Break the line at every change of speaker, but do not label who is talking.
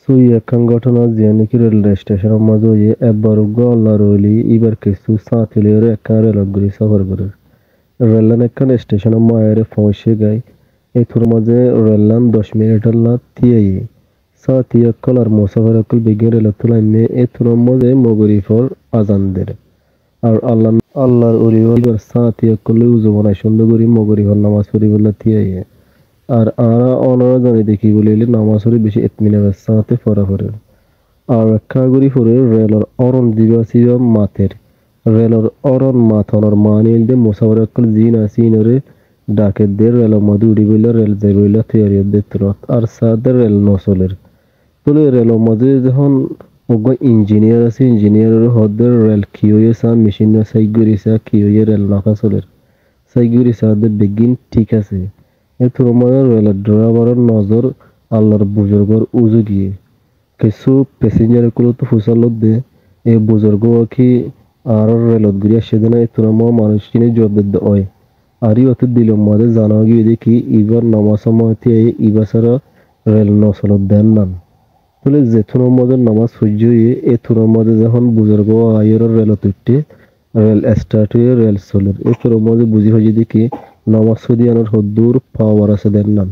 সুই একখান ঘটনা জিয়ানিকি রেলওয়ে স্টেশনের মাঝে এবারুগ্য আল্লাহর ওলি ইবার কিছু সাঁতিলের একখান রেলগুড়ি সফর করে রেললান একখান স্টেশনের মায়ের পৌঁছে গায় এথুর মাঝে রেললান 10 মিনিটের লা থিয়ে সাঁতি অক্কল আর মুসাফির অক্কল বিজ্ঞ রেল তুলাইনে এথুর মাঝে মগরিফর আজান দের আর আল্লাহর ওলি ইবার সাঁতি অক্কল উজু বানায় সুন্দর করি মগরিফর নামাজ পড়ি বলে থিয়ে আর আরা অনারা জানি দেখি বলিলে নামাজ পড়ি বেশি এতমিনের সাথে পড়া পড়ে আর কাগুরি ফুরে রেলর অরণ দিবাসিবা মাথের রেলর অরণ মাথনের মানিল দে মুসাফিরকল জিন আসিনরে ডাকেদের রেল মধু উড়ি বইলা রেল যাই বইলা তৈরি দেত্রত আর সাদের রেল নসলের বলে রেল মধ্যে যখন ইঞ্জিনিয়ার আছে ইঞ্জিনিয়ারের হদের রেল কিওয়ে সা মেশিন সাইগুরি সা কিওয়ে রেল নাকা চলের সাইগুরি সাদের বেগিন ঠিক আছে এ তুরমায় রেলের ড্রাইভারের নজর আল্লাহর বুজুর্গর উজু গিয়ে কিছু প্যাসেঞ্জার গুলো তো ফুসালত দে এই বুজুর্গ কি আর রেলত গিয়ে সেদিন এই তুরমা মানুষ কিনে জবাব হয় আর অত দিল মধ্যে জানা গিয়ে দেখি ইবার নামাজ সময়তে ইবা সারা রেল নসলত দেন নান বলে যেথুনের মধ্যে নামাজ সহ্য হয়ে এ থুনের মধ্যে যখন বুজুর্গ আয়ের রেলত উঠতে রেল স্টার্ট হয়ে রেল চলের এ থুনের মধ্যে বুঝি হয়ে দেখি নামাজ সদিয়ানোর হদ্দুর পাওয়ার আছে দেন নান